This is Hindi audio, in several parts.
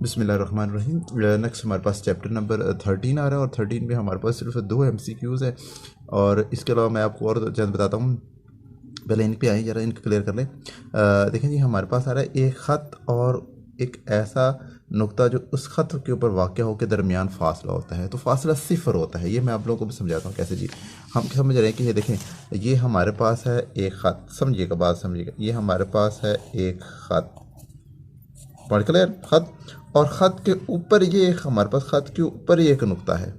बिस्मिल्लाहिर्रहमानिर्रहीम। नेक्स्ट हमारे पास चैप्टर नंबर 13 आ रहा है और 13 में हमारे पास सिर्फ 2 MCQs है। और इसके अलावा मैं आपको और चंद बताता हूँ। पहले इन पे आए, ज़रा इनको क्लियर कर लें। देखें जी, हमारे पास आ रहा है एक ख़त और एक ऐसा नुक्ता जो उस ख़त के ऊपर वाक़या हो के दरमियान फ़ासला होता है, तो फ़ासला सिफर होता है। ये मैं आप लोगों को भी समझाता हूँ कैसे जी। हम समझ रहे हैं कि ये देखें, ये हमारे पास है एक ख़त, समझिएगा बात समझिएगा। ये हमारे पास है एक ख़त, पॉइंट क्लियर, खत। और ख़त के ऊपर ये एक, हमारे पास ख़त के ऊपर ये एक नुक्ता है,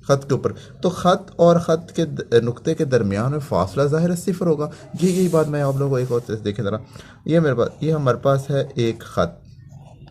ख़त के ऊपर। तो ख़त और ख़त के नुक्ते के दरमियान में फासला ज़ाहिर है सिफर होगा। यही बात मैं आप लोगों को एक और तरह से देखें ज़रा। ये मेरे पास, ये हमारे पास है एक ख़त,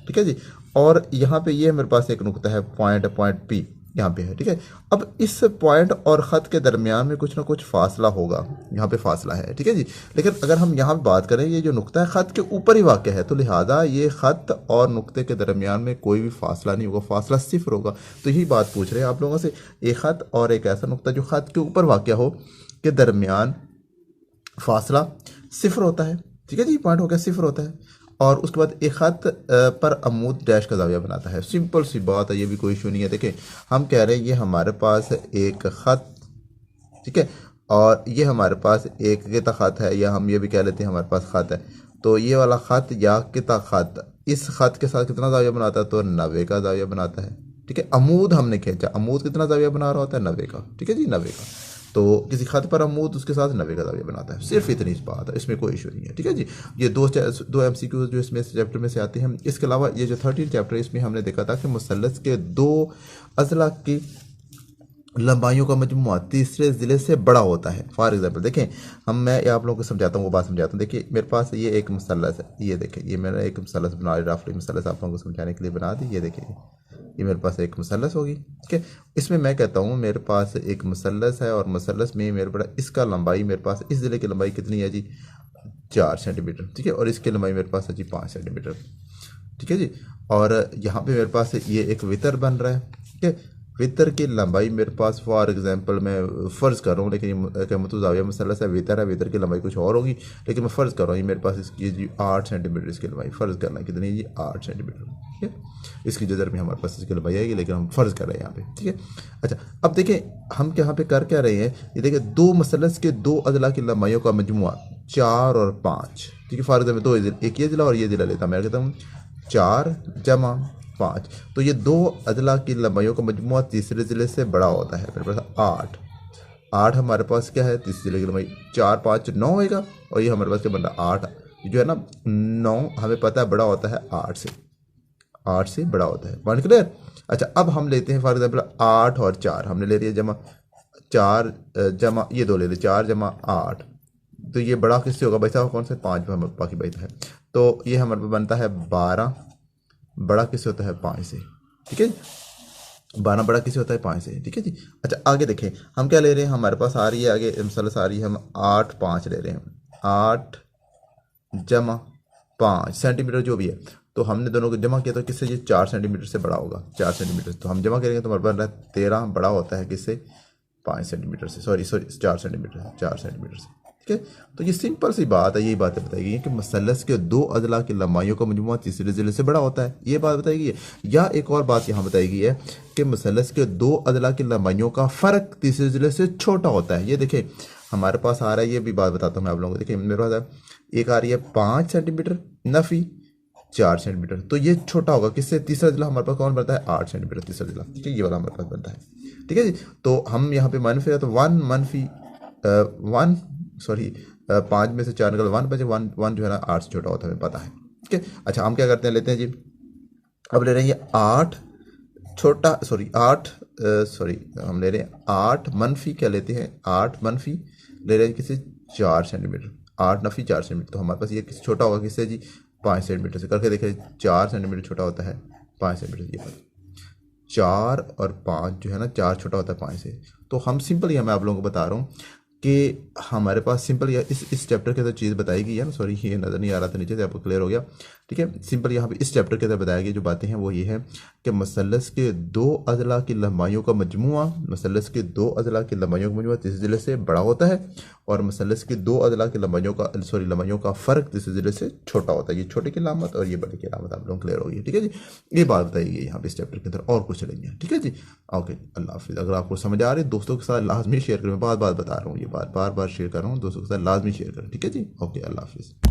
ठीक है जी। और यहाँ पे ये मेरे पास एक नुक्ता है, पॉइंट पी यहाँ पे है, ठीक है। अब इस पॉइंट और ख़त के दरमियान में कुछ ना कुछ फासला होगा, यहाँ पे फासला है, ठीक है जी। लेकिन अगर हम यहाँ पे बात करें, ये जो नुक्ता है ख़त के ऊपर ही वाक़ है, तो लिहाजा ये ख़त और नुक्ते के दरमियान में कोई भी फासला नहीं होगा, फासला सिफर होगा। तो यही बात पूछ रहे हैं आप लोगों से, एक ख़त और एक ऐसा नुक्ता जो ख़त के ऊपर वाक़ हो के दरमियान फासला सिफर होता है, ठीक है जी। पॉइंट हो गया, सिफर होता है। और उसके बाद एक ख़त पर अमूद डैश का जाविया बनाता है। सिंपल सी बात है, ये भी कोई इशू नहीं है। देखें, हम कह रहे हैं ये हमारे पास एक ख़त, ठीक है, और ये हमारे पास एक किता ख़त है, या हम ये भी कह लेते हैं हमारे पास ख़त है। तो ये वाला ख़त या किता ख़त इस ख़त के साथ कितना जाविया बनाता है? तो 90 का जाविया बनाता है, ठीक है। अमूद हमने खींचा, अमूद कितना जाविया बना रहा होता है? 90 का, ठीक है जी, 90 का। तो किसी ख़त पर अमूद उसके साथ 90 का जाविया बनाता है, सिर्फ इतनी सी बात है, इसमें कोई इशू नहीं है, ठीक है जी। ये दो MCQ जो इसमें चैप्टर में से आते हैं। इसके अलावा ये जो 13 चैप्टर है, इसमें हमने देखा था कि मुसल्लस के दो अज़ला की लंबाइयों का मजमूआ तीसरे ज़िले से बड़ा होता है। फॉर एग्जांपल देखें, मैं आप लोगों को समझाता हूँ, वो बात समझाता हूँ। देखिए, मेरे पास ये एक मुसल्लस है, ये देखें, ये मैंने एक मुसल्लस बना लिया, राफली मुसल्लस आप लोगों को समझाने के लिए बना दी। ये देखिए, ये मेरे पास एक मुसल्लस होगी, ठीक है। इसमें मैं कहता हूँ मेरे पास एक मुसल्लस है, और मुसल्लस में मेरे बड़ा इसका लंबाई, मेरे पास इस ज़िले की लंबाई कितनी है जी? 4 सेंटीमीटर, ठीक है। और इसकी लंबाई मेरे पास है जी 5 सेंटीमीटर, ठीक है जी। और यहाँ पे मेरे पास ये एक वितर बन रहा है, ठीक है। वितर की लंबाई मेरे पास, फॉर एग्जांपल मैं फ़र्ज़ कर रहा हूँ, लेकिन ये मुतज़ाविया मसलस है, वितर है, वितर की लंबाई कुछ और होगी, लेकिन मैं फ़र्ज़ कर रहा हूँ ये मेरे पास इसकी जी 8 सेंटीमीटर इसकी लंबाई, फ़र्ज़ करना है कितनी जी? 8 सेंटीमीटर, ठीक है। इसकी जदर में हमारे पास इसकी लंबाई आएगी, लेकिन हम फ़र्ज़ कर रहे हैं यहाँ पे, ठीक है। अच्छा, अब देखें हम यहाँ पे कर क्या रहे हैं। ये देखिए, दो मसलस के दो अज़ला की लंबाइयों का मजमुआ 4 और 5, ठीक है। फॉर एग्जाम्पल दो, एक ये ज़िला और ये ज़िला लेता, मैं कहता हूँ 4 जमा 5। तो ये दो अदला की लंबाइयों का मजमुआ तीसरे ज़िले से बड़ा होता है। मेरे पास 8, 8 हमारे पास क्या है? तीसरे ज़िले की लंबाई 4 5 9 होएगा, और ये हमारे पास क्या बन रहा है? 8 जो है ना, 9 हमें पता है बड़ा होता है 8 से, 8 से बड़ा होता है। Point clear. अच्छा, अब हम लेते हैं फॉर एग्जाम्पल 8 और 4 हमने ले लिया जमा, 4 जमा ये दो ले लिया, 4 जमा 8। तो ये बड़ा किससे होगा भाई साहब? कौन सा? 5 में बाकी बचता है। तो ये हमारे पास बनता है 12, बड़ा किससे होता है? 5 से, ठीक है। 12 बड़ा किससे होता है? 5 से, ठीक है जी। अच्छा, आगे देखें हम क्या ले रहे हैं, हमारे पास आ रही है आगे मसलस आ रही है, हम 8 5 ले रहे हैं, 8 जमा 5 सेंटीमीटर जो भी है। तो हमने दोनों को जमा किया तो किससे? ये 4 सेंटीमीटर से बड़ा होगा, 4 सेंटीमीटर। तो हम जमा करेंगे तो हमारे बन रहा है 13, बड़ा होता है किससे? 5 सेंटीमीटर से, सॉरी 4 सेंटीमीटर, 4 सेंटीमीटर से, ठीक है। तो ये सिंपल सी बात है, यही बातें बताई कि मसलस के दो अदला की लंबाइयों का मजमुआ तीसरे ज़िले से बड़ा होता है, ये बात बताई गई है। या एक और बात यहाँ बताई गई है कि मसलस के दो अदला की लंबाइयों का फ़र्क तीसरे ज़िले से छोटा होता है। ये देखें हमारे पास आ रहा है, ये भी बात बताता हूँ मैं आप लोगों को। देखिए मेरे पास एक आ रही है 5 सेंटीमीटर नफ़ी 4 सेंटीमीटर, तो ये छोटा होगा किससे? तीसरा ज़िला हमारे पास कौन बनता है? 8 सेंटीमीटर तीसरा ज़िला, ठीक है। ये वाला हमारे पास बनता है, ठीक है जी। तो हम यहाँ पे मनफी है तो 1 मनफी 1, सॉरी 5 में से 4 निकल 1 बचे, 1 जो है ना 8 से छोटा होता है, हमें पता है, ठीक है। अच्छा, हम क्या करते हैं, लेते हैं जी, अब ले रहे हैं ये 8 छोटा, सॉरी 8, सॉरी हम ले रहे हैं 8 मनफी, क्या लेते हैं? 8 मनफी ले रहे हैं किससे? 4 सेंटीमीटर, 8 नफी 4 सेंटीमीटर। तो हमारे पास ये किस छोटा होगा किससे जी? 5 सेंटीमीटर से। करके देखिए 4 सेंटीमीटर छोटा होता है 5 सेंटीमीटर, ये 4 और 5 जो है ना, 4 छोटा होता है 5 से। तो हम सिंपल ही, मैं आप लोगों को बता रहा हूँ कि हमारे पास सिंपल या इस चैप्टर के अंदर चीज़ बताई गई है ना, सॉरी ये नज़र नहीं आ रहा था नीचे से, आपको क्लियर हो गया। ठीक है। सिंपल यहाँ पे इस चैप्टर के अंदर बताया गया जो बातें हैं वो ये है कि मसलस के दो अजला की लंबाइयों का मजमुआ, मसलस के दो अजला की लंबाइयों का मजमुआ तीसरे जिले से बड़ा होता है, और मसलस के दो अजला की लंबाइयों का फ़र्क तीसरे जिले से छोटा होता है। ये छोटे की लामत और ये बड़े की लामत आप लोग क्लियर होगी। ठीक है जी, ये बात बताई गई यहाँ पे इस चैप्टर के अंदर, और कुछ नहीं है। ठीक है जी, ओके, अल्लाह हाफिज़। अगर आपको समझ आ रही है दोस्तों के साथ लाजमी शेयर करें, मैं बार बार बता रहा हूँ, ये बार बार शेयर कर रहा हूँ, दोस्तों के साथ लाजमी शेयर करें। ठीक है जी, ओके, अल्लाह हाफिज़।